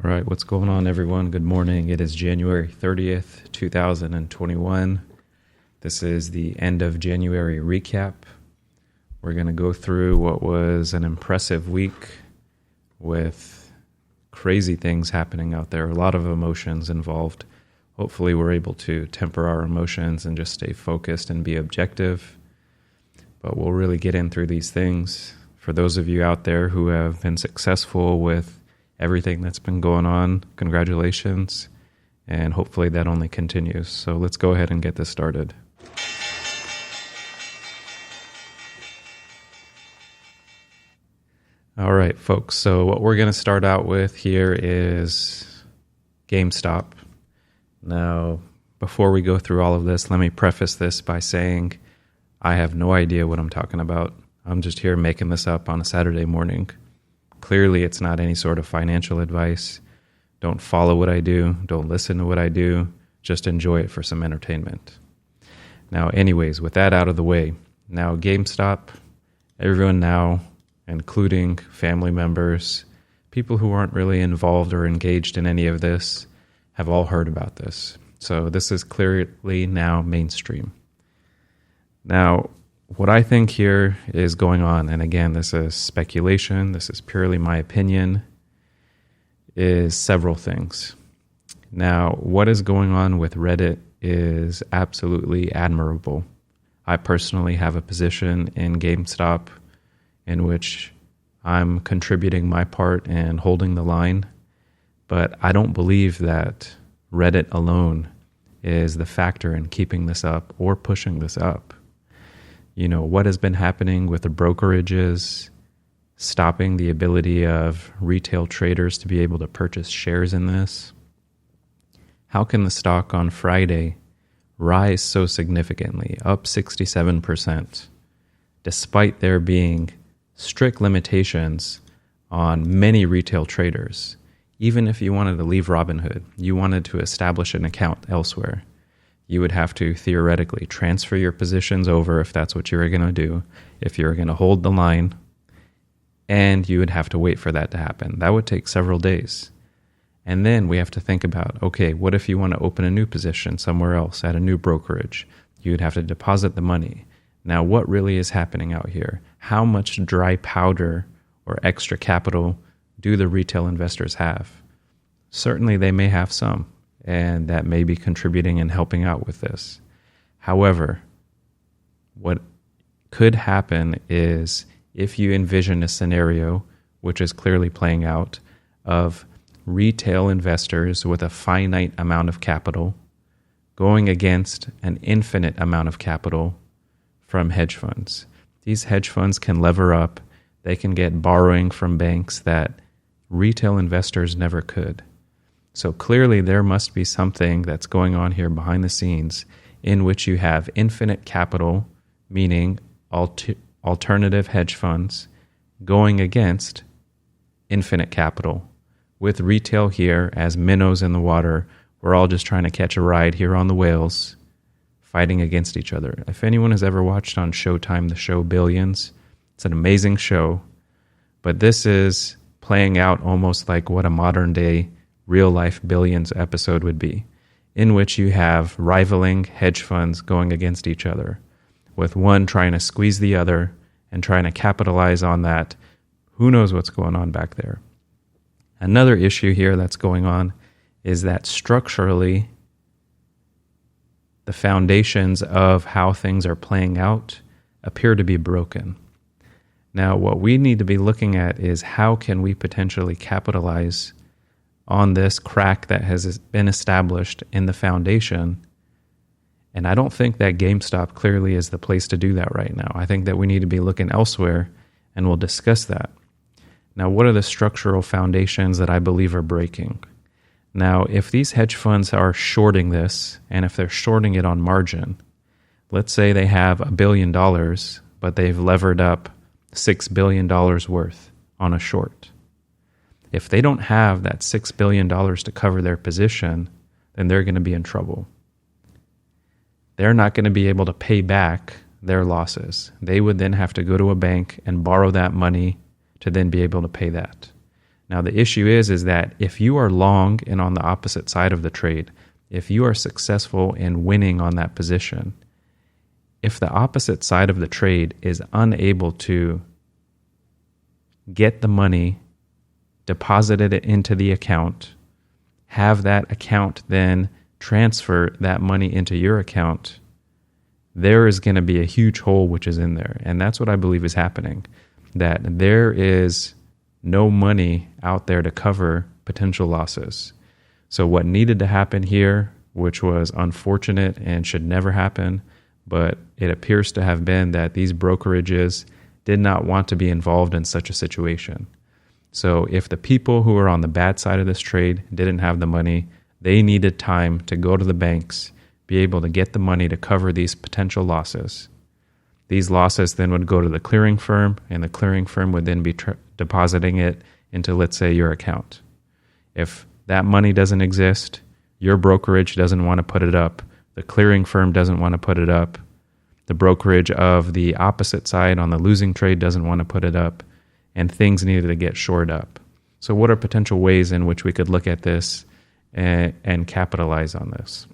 right, what's going on, everyone? Good morning. It is January 30th, 2021. This is the end of January recap. We're going to go through what was an impressive week with crazy things happening out there, a lot of emotions involved. Hopefully we're able to temper our emotions and just stay focused and be objective. But we'll really get in through these things. For those of you out there who have been successful with everything that's been going on, congratulations. And hopefully that only continues. So let's go ahead and get this started. All right, folks. So what we're going to start out with here is GameStop. Now, before we go through all of this, let me preface this by saying I have no idea what I'm talking about. I'm just here making this up on a Saturday morning. Clearly, it's not any sort of financial advice. Don't follow what I do. Don't listen to what I do. Just enjoy it for some entertainment. Now, anyways, with that out of the way, now GameStop, everyone now, including family members, people who aren't really involved or engaged in any of this, have all heard about this. So this is clearly now mainstream. Now, what I think here is going on, and again, this is speculation, this is purely my opinion, is several things. Now, what is going on with Reddit is absolutely admirable. I personally have a position in GameStop in which I'm contributing my part and holding the line, but I don't believe that Reddit alone is the factor in keeping this up or pushing this up. You know, what has been happening with the brokerages, stopping the ability of retail traders to be able to purchase shares in this? How can the stock on Friday rise so significantly, up 67%, despite there being strict limitations on many retail traders? Even if you wanted to leave Robinhood, you wanted to establish an account elsewhere, you would have to theoretically transfer your positions over if that's what you were going to do, if you were going to hold the line, and you would have to wait for that to happen. That would take several days. And then we have to think about, okay, what if you want to open a new position somewhere else at a new brokerage? You would have to deposit the money. Now, what really is happening out here? How much dry powder or extra capital do the retail investors have? Certainly they may have some, and that may be contributing and helping out with this. However, what could happen is if you envision a scenario, which is clearly playing out, of retail investors with a finite amount of capital going against an infinite amount of capital from hedge funds. These hedge funds can lever up. They can get borrowing from banks that retail investors never could. So clearly there must be something that's going on here behind the scenes in which you have infinite capital, meaning alternative hedge funds, going against infinite capital. With retail here as minnows in the water, we're all just trying to catch a ride here on the whales, fighting against each other. If anyone has ever watched on Showtime the show Billions, it's an amazing show, but this is playing out almost like what a modern day real-life Billions episode would be, in which you have rivaling hedge funds going against each other, with one trying to squeeze the other and trying to capitalize on that. Who knows what's going on back there? Another issue here that's going on is that structurally, the foundations of how things are playing out appear to be broken. Now, what we need to be looking at is how can we potentially capitalize on this crack that has been established in the foundation. And I don't think that GameStop clearly is the place to do that right now. I think that we need to be looking elsewhere, and we'll discuss that. Now, what are the structural foundations that I believe are breaking? Now, if these hedge funds are shorting this, and if they're shorting it on margin, let's say they have $1 billion, but they've levered up $6 billion worth on a short. If they don't have that $6 billion to cover their position, then they're going to be in trouble. They're not going to be able to pay back their losses. They would then have to go to a bank and borrow that money to then be able to pay that. Now, the issue is that if you are long and on the opposite side of the trade, if you are successful in winning on that position, if the opposite side of the trade is unable to get the money, deposited it into the account, have that account then transfer that money into your account, there is going to be a huge hole which is in there. And that's what I believe is happening, that there is no money out there to cover potential losses. So what needed to happen here, which was unfortunate and should never happen, but it appears to have been that these brokerages did not want to be involved in such a situation. So if the people who are on the bad side of this trade didn't have the money, they needed time to go to the banks, be able to get the money to cover these potential losses. These losses then would go to the clearing firm, and the clearing firm would then be depositing it into, let's say, your account. If that money doesn't exist, your brokerage doesn't want to put it up, the clearing firm doesn't want to put it up, the brokerage of the opposite side on the losing trade doesn't want to put it up, and things needed to get shored up. So what are potential ways in which we could look at this and capitalize on this?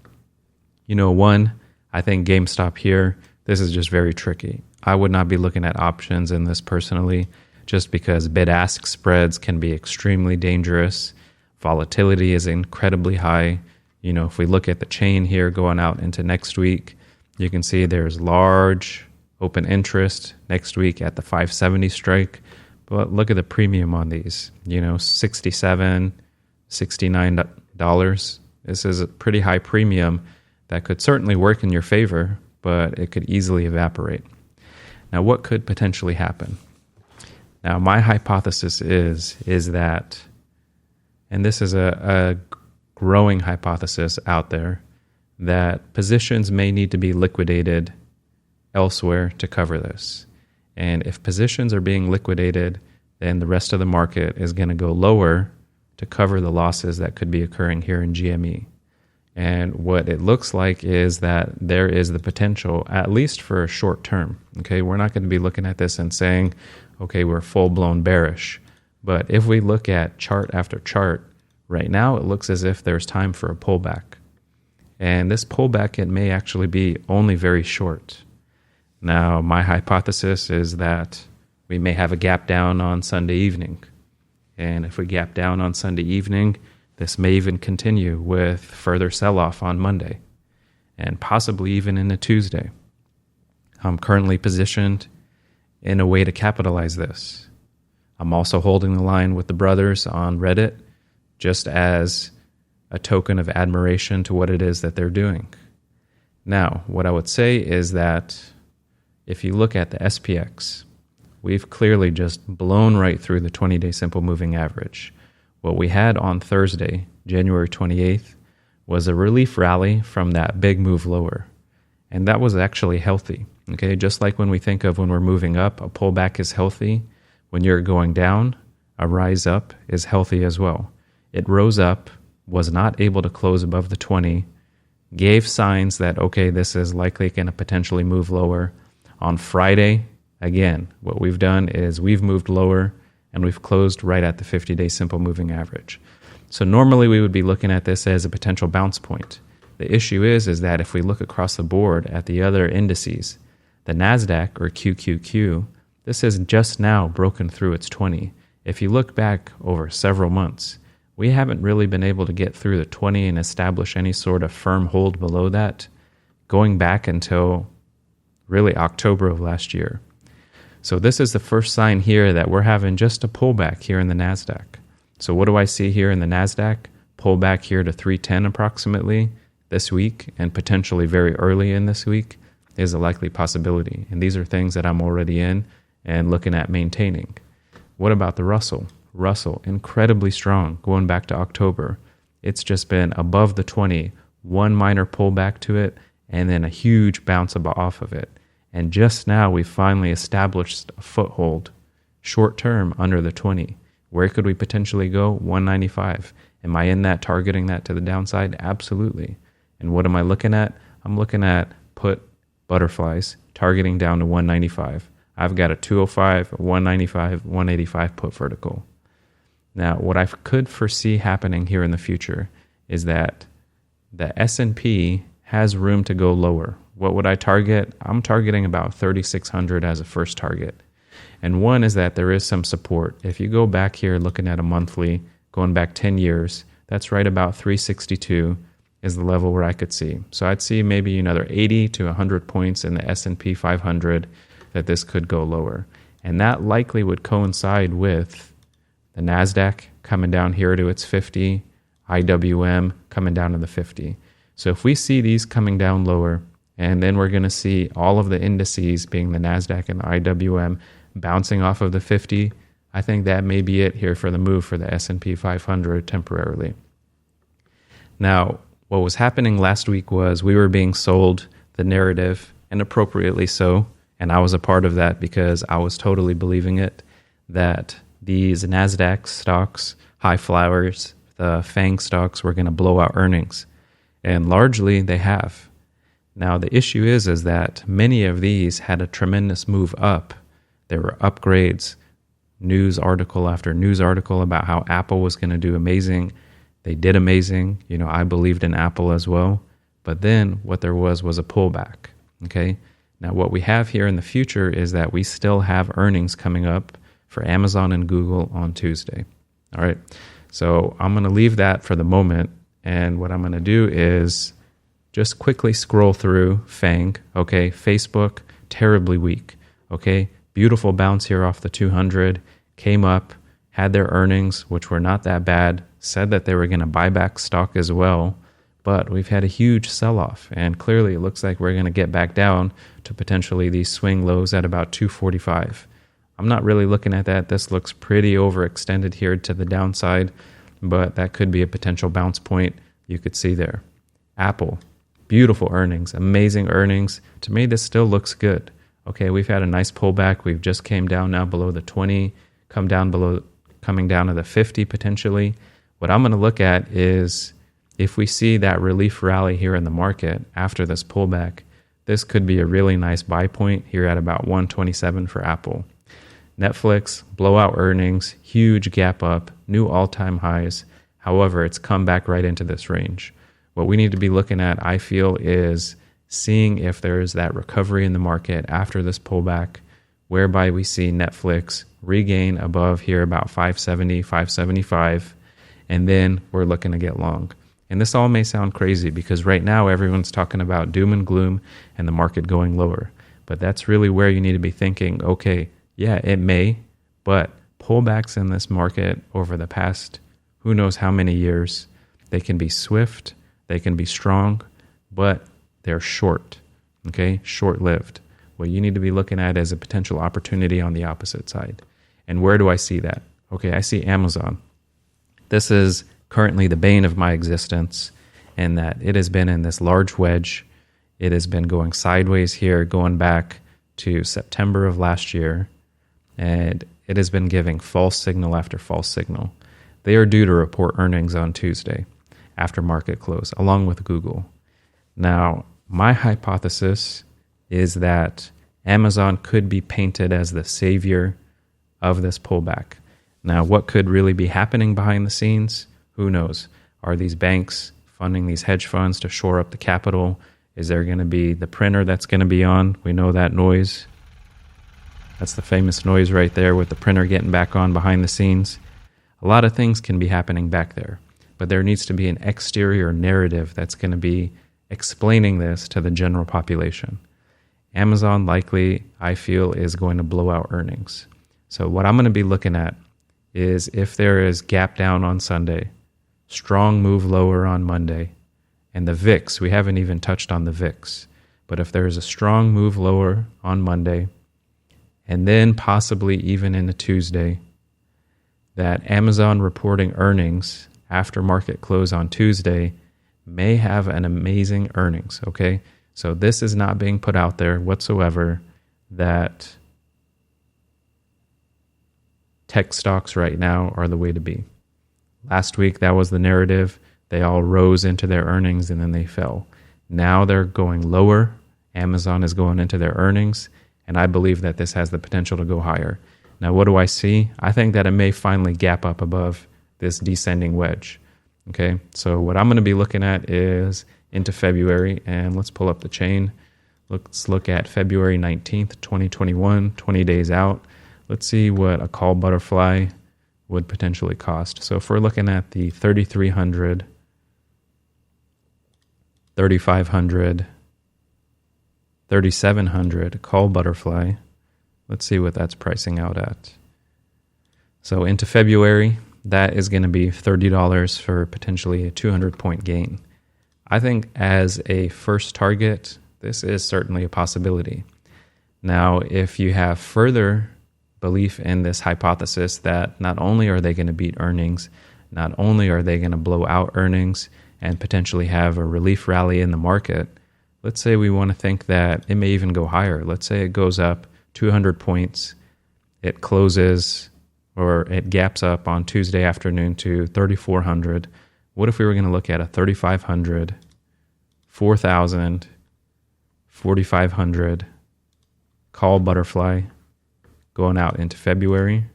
One, I think GameStop here, this is just very tricky. I would not be looking at options in this personally, just because bid-ask spreads can be extremely dangerous. Volatility is incredibly high. If we look at the chain here going out into next week, you can see there's large open interest next week at the 570 strike. But look at the premium on these, $67, $69. This is a pretty high premium that could certainly work in your favor, but it could easily evaporate. Now, what could potentially happen? Now, my hypothesis is that, and this is a growing hypothesis out there, that positions may need to be liquidated elsewhere to cover this. And if positions are being liquidated, then the rest of the market is going to go lower to cover the losses that could be occurring here in GME. And what it looks like is that there is the potential, at least for a short term. Okay, we're not going to be looking at this and saying, okay, we're full-blown bearish. But if we look at chart after chart, right now it looks as if there's time for a pullback. And this pullback, it may actually be only very short. Now, my hypothesis is that we may have a gap down on Sunday evening. And if we gap down on Sunday evening, this may even continue with further sell-off on Monday and possibly even into Tuesday. I'm currently positioned in a way to capitalize this. I'm also holding the line with the brothers on Reddit just as a token of admiration to what it is that they're doing. Now, what I would say is that if you look at the SPX, we've clearly just blown right through the 20-day simple moving average. What we had on Thursday, January 28th, was a relief rally from that big move lower. And that was actually healthy. Okay, just like when we think of when we're moving up, a pullback is healthy. When you're going down, a rise up is healthy as well. It rose up, was not able to close above the 20, gave signs that, okay, this is likely going to potentially move lower. On Friday, again, what we've done is we've moved lower and we've closed right at the 50-day simple moving average. So normally we would be looking at this as a potential bounce point. The issue is that if we look across the board at the other indices, the NASDAQ or QQQ, this has just now broken through its 20. If you look back over several months, we haven't really been able to get through the 20 and establish any sort of firm hold below that, going back until really October of last year. So this is the first sign here that we're having just a pullback here in the NASDAQ. So what do I see here in the NASDAQ? Pullback here to 310 approximately this week, and potentially very early in this week is a likely possibility. And these are things that I'm already in and looking at maintaining. What about the Russell? Russell, incredibly strong going back to October. It's just been above the 20, one minor pullback to it, and then a huge bounce off of it. And just now we finally established a foothold short term under the 20. Where could we potentially go? 195. Am I in that, targeting that to the downside? Absolutely. And what am I looking at? I'm looking at put butterflies targeting down to 195. I've got a 205, a 195, 185 put vertical. Now, what I could foresee happening here in the future is that the S&P has room to go lower. What would I target? I'm targeting about 3,600 as a first target. And one is that there is some support. If you go back here looking at a monthly, going back 10 years, that's right about 362 is the level where I could see. So I'd see maybe another 80 to 100 points in the S&P 500 that this could go lower. And that likely would coincide with the NASDAQ coming down here to its 50, IWM coming down to the 50. So if we see these coming down lower, and then we're going to see all of the indices, being the NASDAQ and the IWM, bouncing off of the 50, I think that may be it here for the move for the S&P 500 temporarily. Now, what was happening last week was we were being sold the narrative, and appropriately so, and I was a part of that because I was totally believing it, that these NASDAQ stocks, high flyers, the FANG stocks were going to blow out earnings. And largely they have. Now the issue is that many of these had a tremendous move up. There were upgrades, news article after news article about how Apple was going to do amazing. They did amazing. I believed in Apple as well. But then what there was a pullback. Okay. Now what we have here in the future is that we still have earnings coming up for Amazon and Google on Tuesday. All right. So I'm going to leave that for the moment. And what I'm going to do is just quickly scroll through FANG. Okay. Facebook, terribly weak. Okay. Beautiful bounce here off the 200. Came up, had their earnings, which were not that bad. Said that they were going to buy back stock as well. But we've had a huge sell-off. And clearly it looks like we're going to get back down to potentially these swing lows at about 245. I'm not really looking at that. This looks pretty overextended here to the downside, but that could be a potential bounce point you could see there. Apple, beautiful earnings, amazing earnings. To me, this still looks good. Okay, we've had a nice pullback. We've just came down now below the 20, coming down to the 50 potentially. What I'm going to look at is if we see that relief rally here in the market after this pullback, this could be a really nice buy point here at about 127 for Apple. Netflix, blowout earnings, huge gap up, new all-time highs. However, it's come back right into this range. What we need to be looking at, I feel, is seeing if there's that recovery in the market after this pullback, whereby we see Netflix regain above here about 570, 575, and then we're looking to get long. And this all may sound crazy because right now everyone's talking about doom and gloom and the market going lower. But that's really where you need to be thinking, okay, yeah, it may, but pullbacks in this market over the past who knows how many years, they can be swift, they can be strong, but they're short, okay, short-lived. What you need to be looking at is a potential opportunity on the opposite side. And where do I see that? Okay, I see Amazon. This is currently the bane of my existence in that it has been in this large wedge. It has been going sideways here, going back to September of last year, and it has been giving false signal after false signal. They are due to report earnings on Tuesday after market close, along with Google. Now, my hypothesis is that Amazon could be painted as the savior of this pullback. Now, what could really be happening behind the scenes? Who knows? Are these banks funding these hedge funds to shore up the capital? Is there going to be the printer that's going to be on? We know that noise. That's the famous noise right there with the printer getting back on behind the scenes. A lot of things can be happening back there, but there needs to be an exterior narrative that's going to be explaining this to the general population. Amazon likely, I feel, is going to blow out earnings. So what I'm going to be looking at is if there is gap down on Sunday, strong move lower on Monday, and the VIX, we haven't even touched on the VIX, but if there is a strong move lower on Monday, and then possibly even into Tuesday, that Amazon reporting earnings after market close on Tuesday may have an amazing earnings, okay? So this is not being put out there whatsoever that tech stocks right now are the way to be. Last week, that was the narrative. They all rose into their earnings and then they fell. Now they're going lower. Amazon is going into their earnings, and I believe that this has the potential to go higher. Now, what do I see? I think that it may finally gap up above this descending wedge. Okay, so what I'm going to be looking at is into February, and let's pull up the chain. Let's look at February 19th, 2021, 20 days out. Let's see what a call butterfly would potentially cost. So if we're looking at the 3,300, 3,500, 3,700 call butterfly, let's see what that's pricing out at. So into February, that is going to be $30 for potentially a 200-point gain. I think as a first target, this is certainly a possibility. Now, if you have further belief in this hypothesis that not only are they going to beat earnings, not only are they going to blow out earnings and potentially have a relief rally in the market, let's say we want to think that it may even go higher. Let's say it goes up 200 points, it closes or it gaps up on Tuesday afternoon to 3,400. What if we were going to look at a 3,500, 4,000, 4,500 call butterfly going out into February?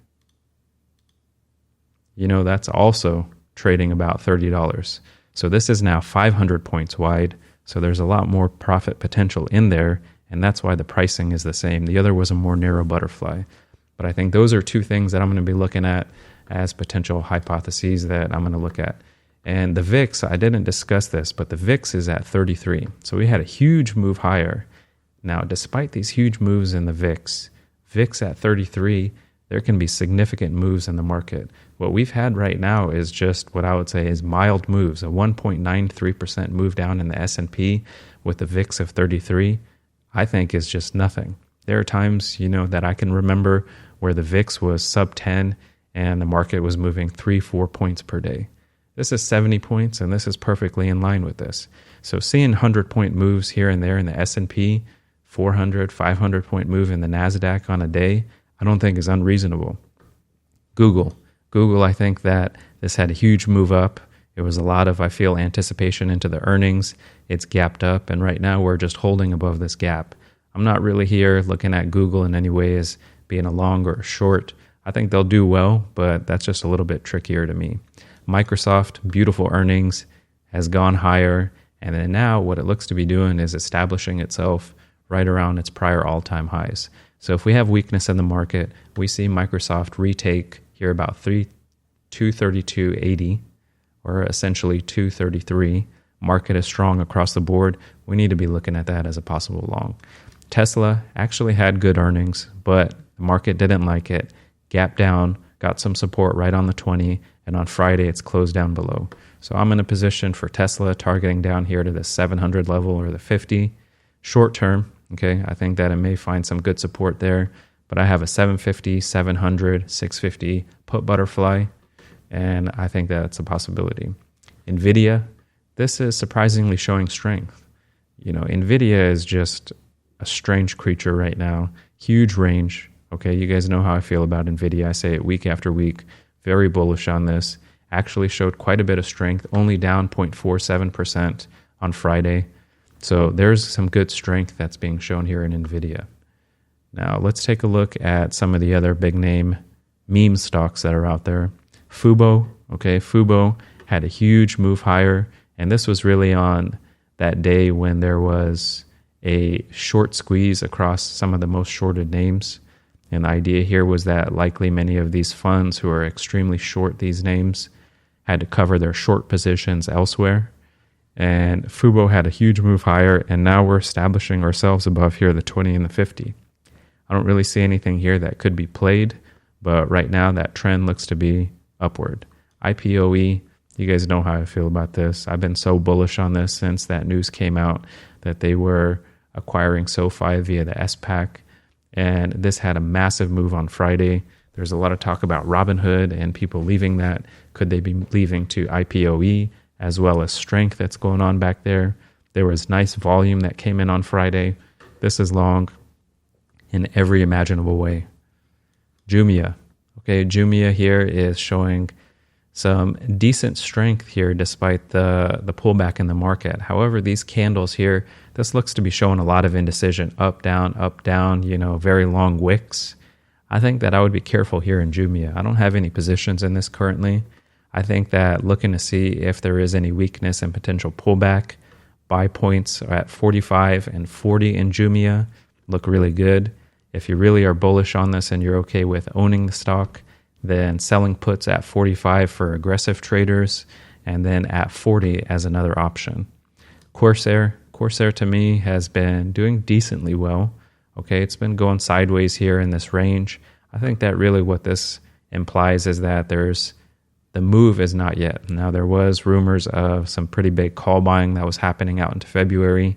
You know, that's also trading about $30. So this is now 500 points wide. So there's a lot more profit potential in there. And that's why the pricing is the same. The other was a more narrow butterfly. But I think those are two things that I'm going to be looking at as potential hypotheses that I'm going to look at. And the VIX, I didn't discuss this, but the VIX is at 33. So we had a huge move higher. Now, despite these huge moves in the VIX at 33, there can be significant moves in the market. What we've had right now is just what I would say is mild moves, a 1.93% move down in the S&P with the VIX of 33, I think is just nothing. There are times, you know, that I can remember where the VIX was sub 10 and the market was moving 3-4 points per day. This is 70 points, and this is perfectly in line with this. So seeing 100-point moves here and there in the S&P, 400, 500-point move in the NASDAQ on a day, I don't think is unreasonable. Google, I think that this had a huge move up. It was a lot of, I feel, anticipation into the earnings. It's gapped up, and right now we're just holding above this gap. I'm not really here looking at Google in any way as being a long or a short. I think they'll do well, but that's just a little bit trickier to me. Microsoft, beautiful earnings, has gone higher, and then now what it looks to be doing is establishing itself right around its prior all-time highs. So if we have weakness in the market, we see Microsoft retake here about 232.80, or essentially 233. Market is strong across the board. We need to be looking at that as a possible long. Tesla actually had good earnings, but the market didn't like it. Gap down, got some support right on the 20, and on Friday it's closed down below. So I'm in a position for Tesla targeting down here to the 700 level or the 50. Short term, okay, I think that it may find some good support there, but I have a 750, 700, 650 put butterfly, and I think that's a possibility. NVIDIA, this is surprisingly showing strength. You know, NVIDIA is just a strange creature right now. Huge range. Okay, you guys know how I feel about NVIDIA. I say it week after week. Very bullish on this. Actually showed quite a bit of strength, only down 0.47% on Friday. So there's some good strength that's being shown here in NVIDIA. Now let's take a look at some of the other big name meme stocks that are out there. FUBO, okay, FUBO had a huge move higher, and this was really on that day when there was a short squeeze across some of the most shorted names. And the idea here was that likely many of these funds who are extremely short these names had to cover their short positions elsewhere. And FUBO had a huge move higher, and now we're establishing ourselves above here, the 20 and the 50. I don't really see anything here that could be played, but right now that trend looks to be upward. IPOE, you guys know how I feel about this. I've been so bullish on this since that news came out that they were acquiring SoFi via the SPAC, and this had a massive move on Friday. There's a lot of talk about Robinhood and people leaving that. Could they be leaving to IPOE, as well as strength that's going on back there? There was nice volume that came in on Friday. This is long in every imaginable way. JMIA. Okay, JMIA here is showing some decent strength here despite the pullback in the market. However, these candles here, this looks to be showing a lot of indecision. Up, down, you know, very long wicks. I think that I would be careful here in JMIA. I don't have any positions in this currently. I think that looking to see if there is any weakness and potential pullback, buy points are at 45 and 40 in JMIA look really good. If you really are bullish on this and you're okay with owning the stock, then selling puts at 45 for aggressive traders, and then at 40 as another option. Corsair to me has been doing decently well. Okay, it's been going sideways here in this range. I think that really what this implies is that the move is not yet. Now, there was rumors of some pretty big call buying that was happening out into February.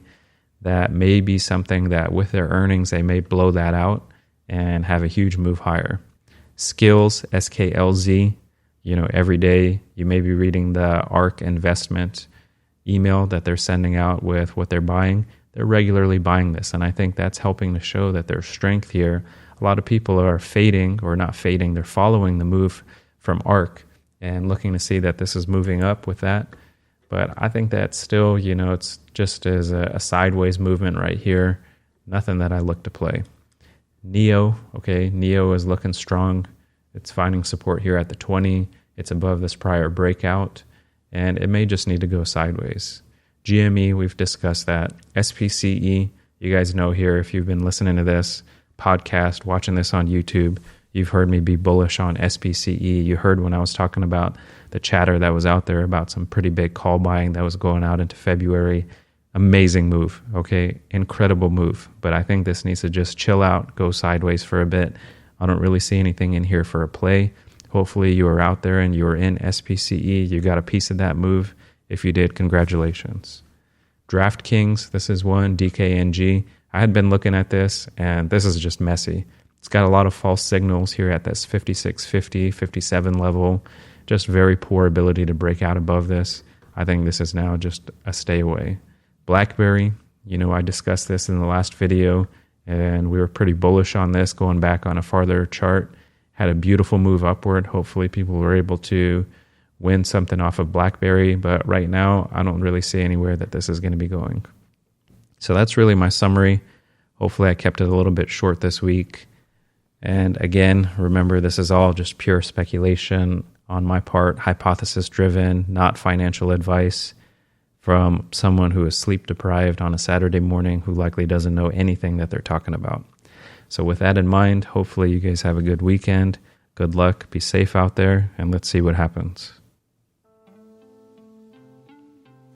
That may be something that with their earnings, they may blow that out and have a huge move higher. Skills, SKLZ, every day you may be reading the ARK investment email that they're sending out with what they're buying. They're regularly buying this, and I think that's helping to show that there's strength here. A lot of people are they're following the move from ARK and looking to see that this is moving up with that. But I think that still, it's just as a sideways movement right here. Nothing that I look to play. NEO is looking strong. It's finding support here at the 20. It's above this prior breakout, and it may just need to go sideways. GME, we've discussed that. SPCE, you guys know here, if you've been listening to this podcast, watching this on YouTube, you've heard me be bullish on SPCE. You heard when I was talking about the chatter that was out there about some pretty big call buying that was going out into February. Amazing move, okay? Incredible move. But I think this needs to just chill out, go sideways for a bit. I don't really see anything in here for a play. Hopefully you are out there and you are in SPCE. You got a piece of that move. If you did, congratulations. DraftKings, this is one. DKNG. I had been looking at this, and this is just messy. It's got a lot of false signals here at this 56.50, 57 level. Just very poor ability to break out above this. I think this is now just a stay away. BlackBerry, I discussed this in the last video, and we were pretty bullish on this going back on a farther chart. Had a beautiful move upward. Hopefully people were able to win something off of BlackBerry, but right now I don't really see anywhere that this is going to be going. So that's really my summary. Hopefully I kept it a little bit short this week. And again, remember, this is all just pure speculation on my part, hypothesis driven, not financial advice from someone who is sleep deprived on a Saturday morning who likely doesn't know anything that they're talking about. So with that in mind, hopefully you guys have a good weekend. Good luck, be safe out there, and let's see what happens.